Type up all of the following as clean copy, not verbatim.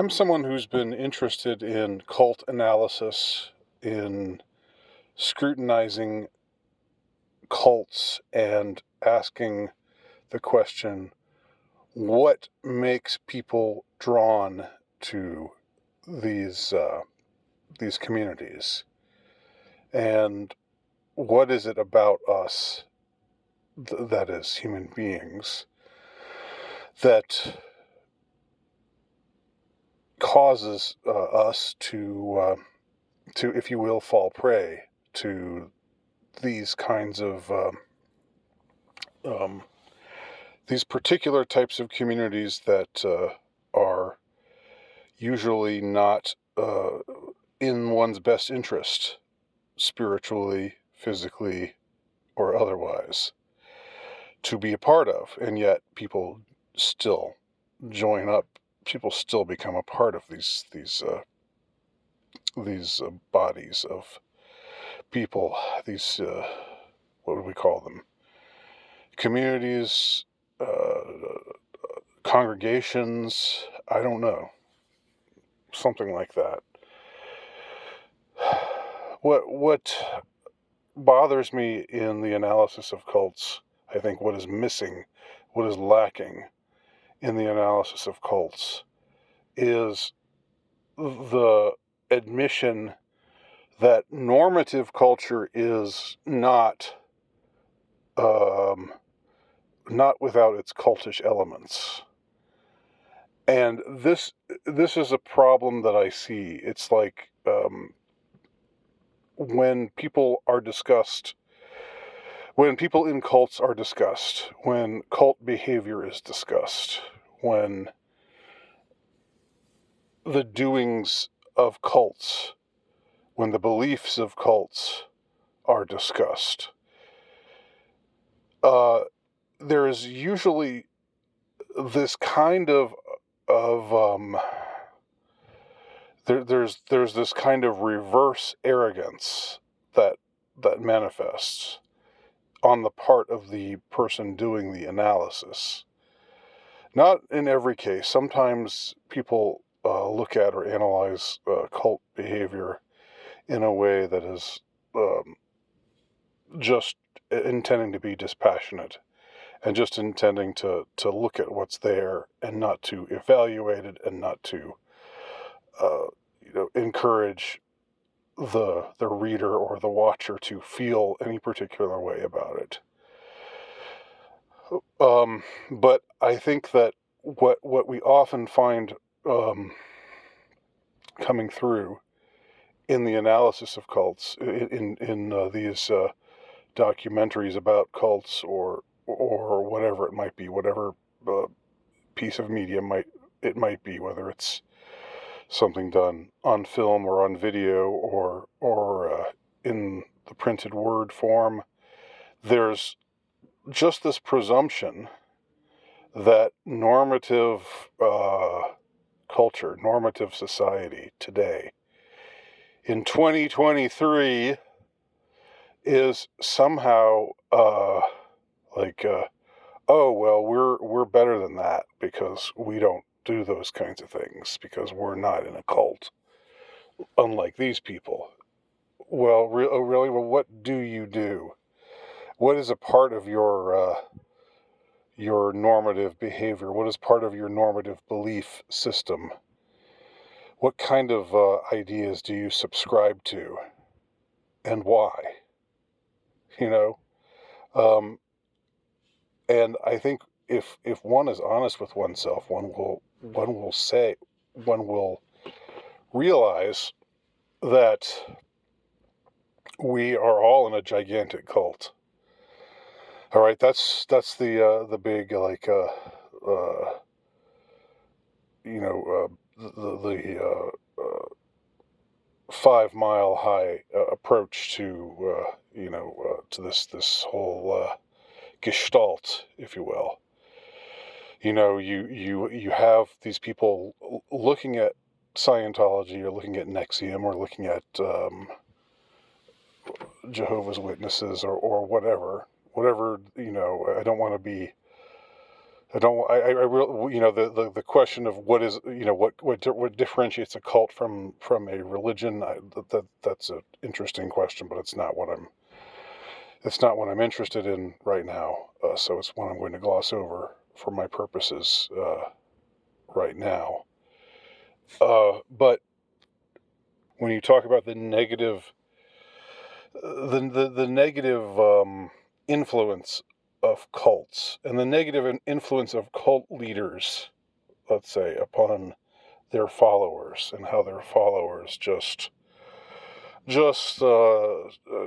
I'm someone who's been interested in cult analysis, in scrutinizing cults and asking the question, what makes people drawn to these these communities, and what is it about us, that is human beings, that causes us to, if you will, fall prey to these kinds of um, these particular types of communities that are usually not in one's best interest, spiritually, physically, or otherwise, to be a part of, and yet people still join up. People still become a part of these bodies of people. These what would we call them? Communities, congregations. I don't know, something like that. What bothers me in the analysis of cults, I think what is missing, what is lacking in the analysis of cults, is the admission that normative culture is not without its cultish elements. And this is a problem that I see. It's like when people in cults are discussed, when cult behavior is discussed, when the doings of cults, when the beliefs of cults are discussed, there is usually this kind there's this kind of reverse arrogance that manifests on the part of the person doing the analysis. Not in every case. Sometimes people look at or analyze cult behavior in a way that is just intending to be dispassionate and just intending to look at what's there and not to evaluate it and not to encourage the reader or the watcher to feel any particular way about it. But I think that what we often find coming through in the analysis of cults, in these documentaries about cults or whatever it might be, whatever piece of media it might be, whether it's something done on film or on video or in the printed word form, there's just this presumption that normative culture, normative society today, in 2023, is somehow oh well, we're better than that because we don't do those kinds of things, because we're not in a cult, unlike these people. Well, really? Well, what do you do? What is a part of your normative behavior? What is part of your normative belief system? What kind of ideas do you subscribe to, and why? You know, and I think if one is honest with oneself, one will realize that we are all in a gigantic cult. All right, that's the big the 5 mile high approach to to this whole gestalt, if you will. You have these people looking at Scientology, or looking at NXIVM, or looking at Jehovah's Witnesses, or whatever. I don't want to be I don't. I really, the question of what is, what differentiates a cult from a religion. That's an interesting question, but it's not what I'm interested in right now. So it's one I'm going to gloss over for my purposes right now. But when you talk about the negative, the negative influence of cults and the negative influence of cult leaders, let's say, upon their followers, and how their followers just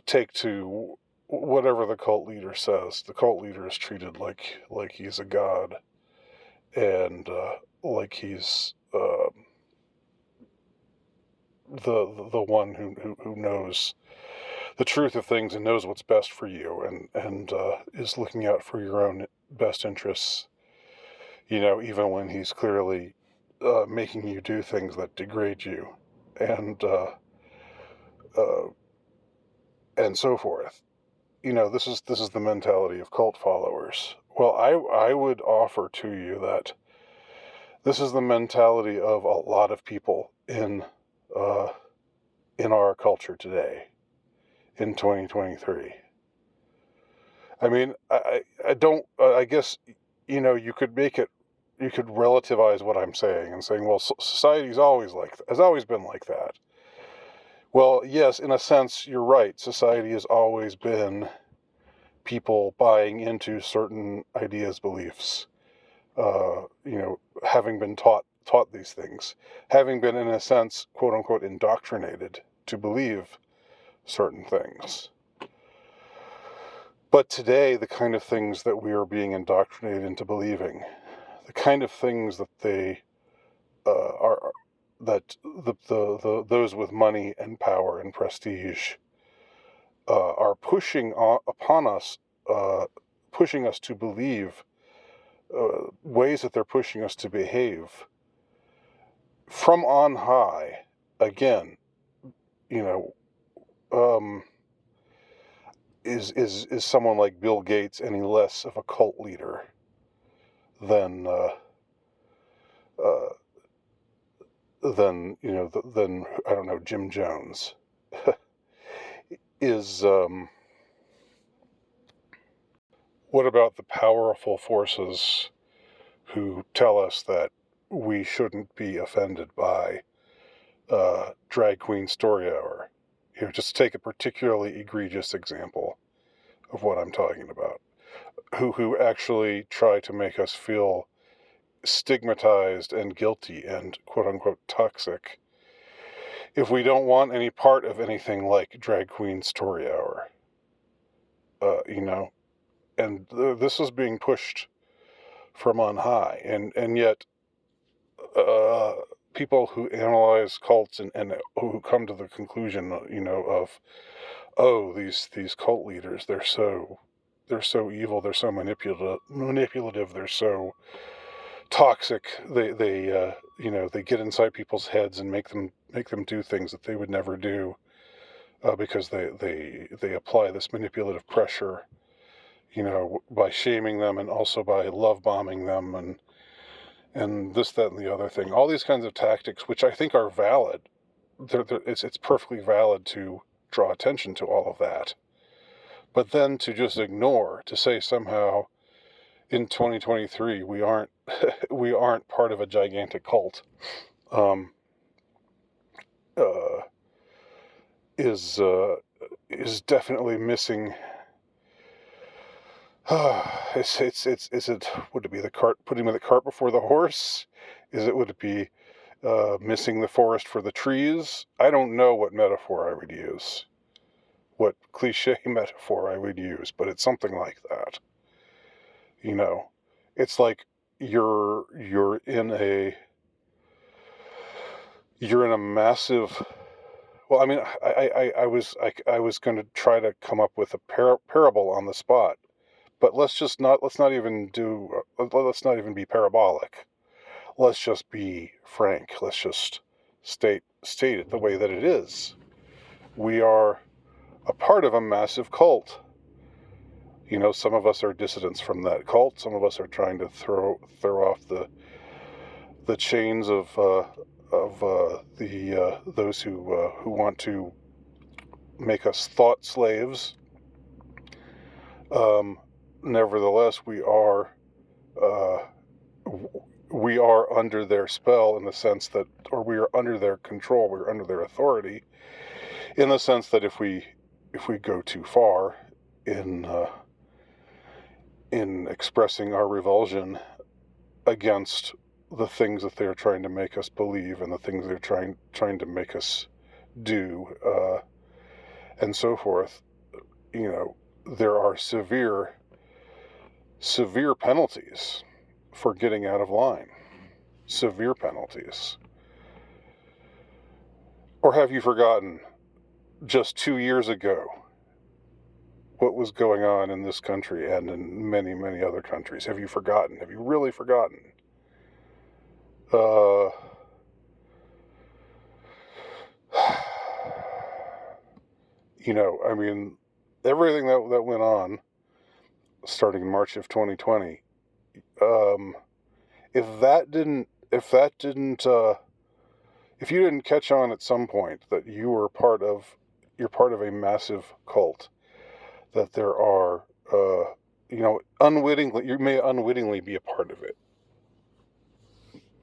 take to whatever the cult leader says. The cult leader is treated like he's a god, and like he's the one who knows the truth of things and knows what's best for you, and is looking out for your own best interests. Even when he's clearly making you do things that degrade you, and so forth. This is the mentality of cult followers. Well, I would offer to you that this is the mentality of a lot of people in our culture today, in 2023. I mean, I don't. I guess you could relativize what I'm saying and saying, well, society's has always been like that. Well, yes, in a sense, you're right. Society has always been people buying into certain ideas, beliefs, having been taught these things, having been, in a sense, quote unquote, indoctrinated to believe certain things. But today, the kind of things that we are being indoctrinated into believing, the kind of things that they that those with money and power and prestige are pushing upon us, pushing us to believe, ways that they're pushing us to behave from on high. Again, is someone like Bill Gates any less of a cult leader than I don't know, Jim Jones? What about the powerful forces who tell us that we shouldn't be offended by drag queen story hour? Just take a particularly egregious example of what I'm talking about. Who actually try to make us feel stigmatized and guilty and quote unquote toxic if we don't want any part of anything like drag queen story hour. And this is being pushed from on high, and yet people who analyze cults and who come to the conclusion, of, oh, these cult leaders, they're so evil, they're so manipulative, they're so toxic. They get inside people's heads and make them do things that they would never do, because they apply this manipulative pressure, by shaming them and also by love bombing them and this, that, and the other thing. All these kinds of tactics, which I think are valid. It's perfectly valid to draw attention to all of that. But then to just ignore, to say somehow in 2023 we aren't part of a gigantic cult, is definitely missing. Is it, would it be putting the cart before the horse? Would it be missing the forest for the trees? I don't know what metaphor I would use, what cliche metaphor I would use, but it's something like that. It's like you're in a massive. Well, I mean, I was going to try to come up with a parable on the spot, but let's not even be parabolic. Let's just be frank. Let's just state it the way that it is. We are a part of a massive cult. Some of us are dissidents from that cult. Some of us are trying to throw off the chains of those who want to make us thought slaves. Nevertheless, we are under their spell in the sense that, or we are under their control, we're under their authority, in the sense that if we go too far in expressing our revulsion against the things that they're trying to make us believe and the things they're trying to make us do, and so forth, there are severe penalties for getting out of line. Severe penalties. Or have you forgotten just 2 years ago what was going on in this country and in many, many other countries? Have you forgotten? Have you really forgotten? Everything that went on starting in March of 2020, if you didn't catch on at some point that you're part of a massive cult, that there are, unwittingly, you may unwittingly be a part of it,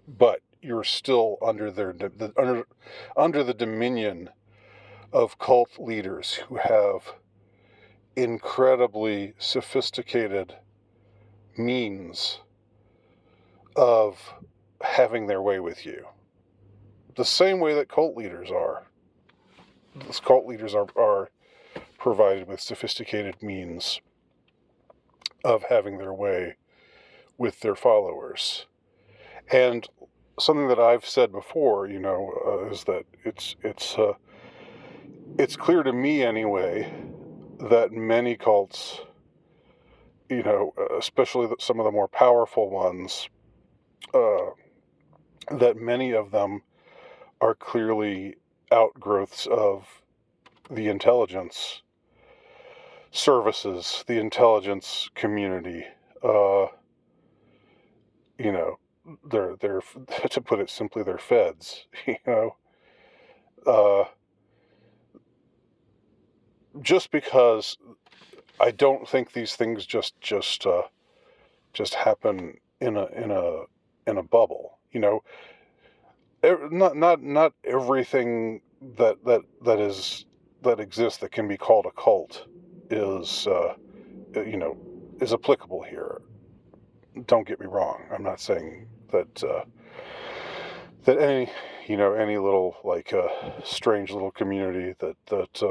but you're still under the dominion of cult leaders who have incredibly sophisticated means of having their way with you. The same way that cult leaders are. These cult leaders are provided with sophisticated means of having their way with their followers. And something that I've said before, is that it's clear to me anyway that many cults, especially some of the more powerful ones, that many of them are clearly outgrowths of the intelligence services, the intelligence community. They're to put it simply, they're feds. Just because I don't think these things just happen in a bubble. Not everything that exists that can be called a cult is applicable here. Don't get me wrong. I'm not saying that any little strange little community that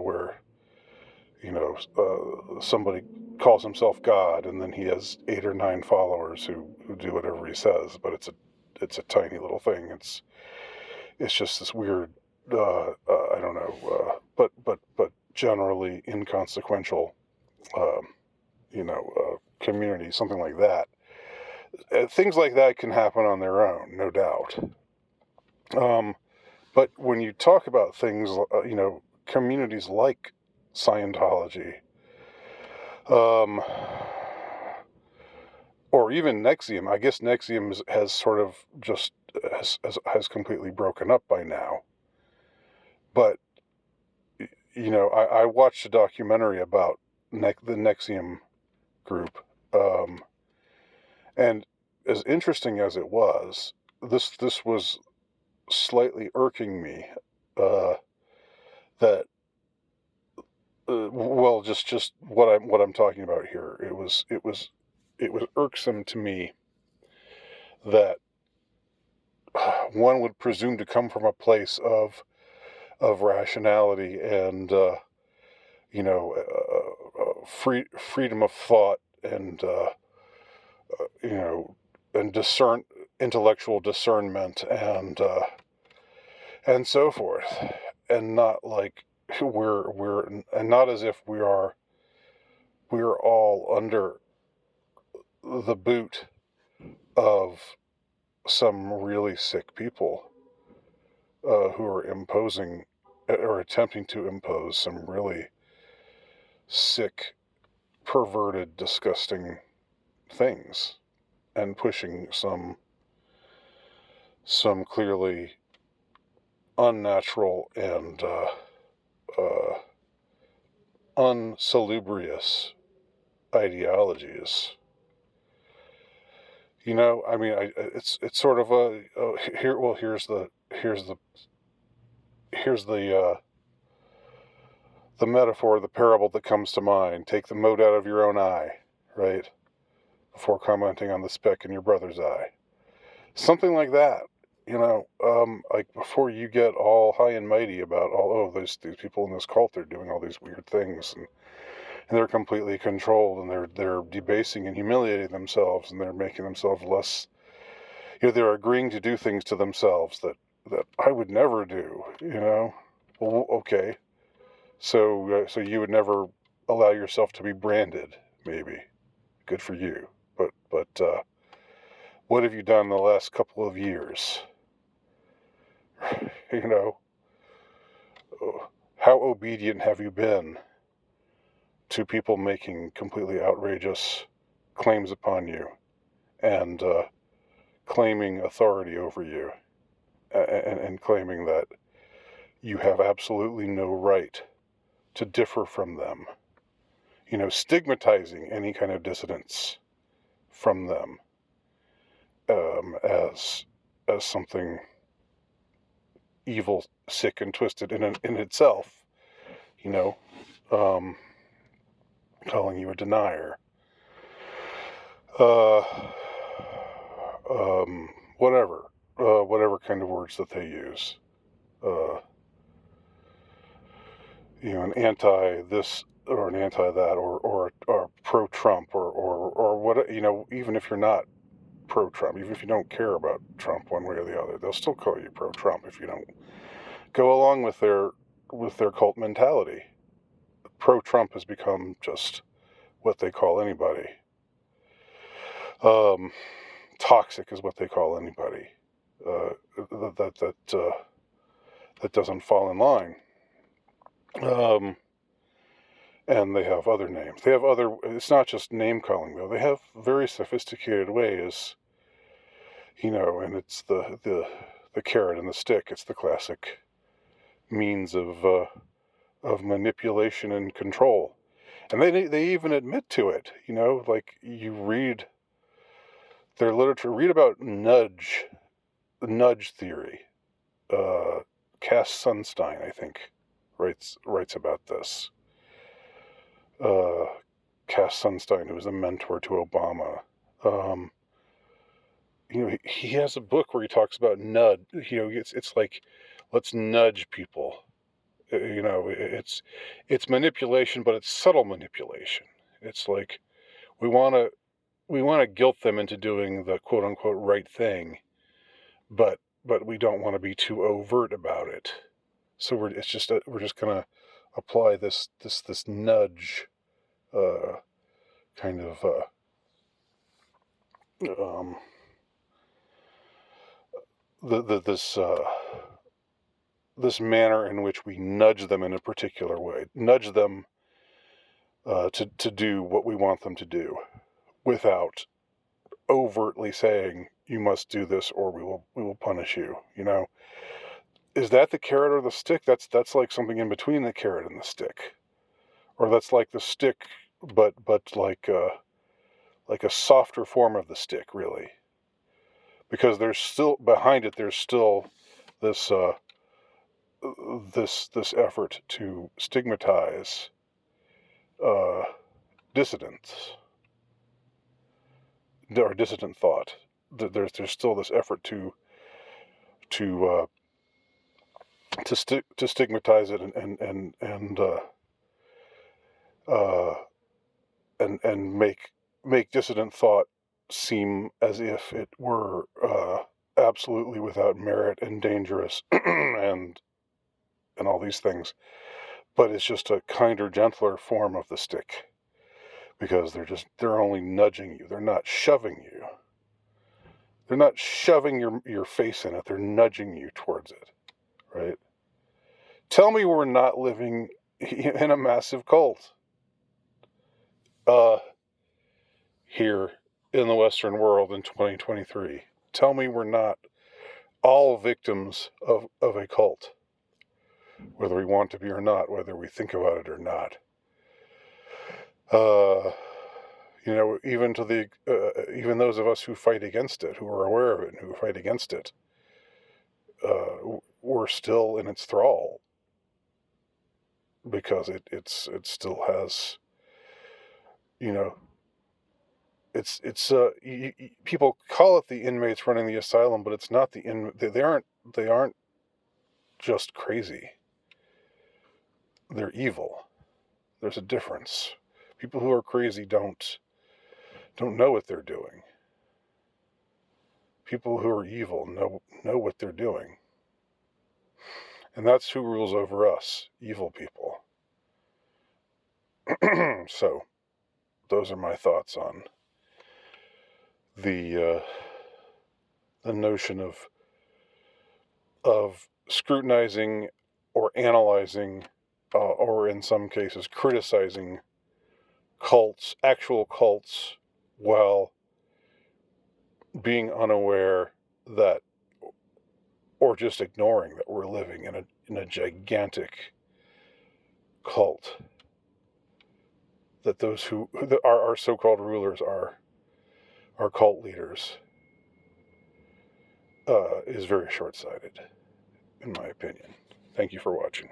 where somebody calls himself God and then he has 8 or 9 followers who do whatever he says, but it's a tiny little thing. It's just this weird, I don't know, but generally inconsequential, community, something like that. Things like that can happen on their own, no doubt. But when you talk about things, communities like Scientology, or even NXIVM. I guess NXIVM has sort of just has completely broken up by now. But I watched a documentary about the NXIVM group, and as interesting as it was, this was slightly irking me. That just what I'm talking about here. It was irksome to me that one would presume to come from a place of rationality and freedom of thought and and intellectual discernment and so forth, and not like and not as if we're all under the boot of some really sick people who are imposing or attempting to impose some really sick perverted, disgusting things and pushing some clearly unnatural and unsalubrious ideologies. You know, I mean, it's sort of a here. Well, here's the metaphor, the parable that comes to mind. Take the mote out of your own eye, right? Before commenting on the speck in your brother's eye. Something like that, you know, like before you get all high and mighty about these people in this cult, they're doing all these weird things, and they're completely controlled, and they're debasing and humiliating themselves, and they're making themselves less, you know, they're agreeing to do things to themselves that I would never do, you know. Well, okay. So you would never allow yourself to be branded, maybe. Good for you. But what have you done in the last couple of years? You know, how obedient have you been to people making completely outrageous claims upon you and claiming authority over you and claiming that you have absolutely no right to differ from them, you know, stigmatizing any kind of dissidence from them as something evil, sick, and twisted in itself, you know, calling you a denier, whatever kind of words that they use, you know, an anti this or an anti that, or pro Trump, or what, you know, even if you're not pro Trump, even if you don't care about Trump one way or the other, they'll still call you pro Trump if you don't go along with their cult mentality. Pro Trump has become just what they call anybody. Toxic is what they call anybody that doesn't fall in line. And they have other names. They have other. It's not just name calling though. They have very sophisticated ways. You know, and it's the carrot and the stick. It's the classic means of manipulation and control. And they even admit to it. You know, like you read their literature, read about nudge theory. Cass Sunstein, I think, writes about this. Cass Sunstein, who was a mentor to Obama. You know, he has a book where he talks about nudge. You know, it's like, let's nudge people. You know, it's manipulation, but it's subtle manipulation. It's like we want to guilt them into doing the quote unquote right thing, but we don't want to be too overt about it. So we're just gonna apply this nudge kind of this manner in which we nudge them in a particular way, nudge them to do what we want them to do, without overtly saying you must do this or we will punish you. You know, is that the carrot or the stick? That's like something in between the carrot and the stick, or that's like the stick, but like a softer form of the stick, really, because there's still behind it. There's still this this effort to stigmatize dissidents or dissident thought. There's still this effort to stigmatize it and make dissident thought seem as if it were absolutely without merit and dangerous and all these things, but it's just a kinder, gentler form of the stick, because they're only nudging you. They're not shoving you. They're not shoving your face in it. They're nudging you towards it, right? Tell me we're not living in a massive cult. here in the Western world in 2023. Tell me we're not all victims of a cult, whether we want to be or not, whether we think about it or not. Even to the even those of us who fight against it, who are aware of it, and who fight against it, we're still in its thrall because it still has, people call it the inmates running the asylum, but it's not they aren't just crazy. They're evil. There's a difference. People who are crazy don't know what they're doing. People who are evil know what they're doing. And that's who rules over us, evil people. So, those are my thoughts on the notion of scrutinizing or analyzing, or in some cases criticizing cults, actual cults, while being unaware that, or just ignoring that we're living in a gigantic cult. That those who are our so-called rulers are cult leaders is very short-sighted, in my opinion. Thank you for watching.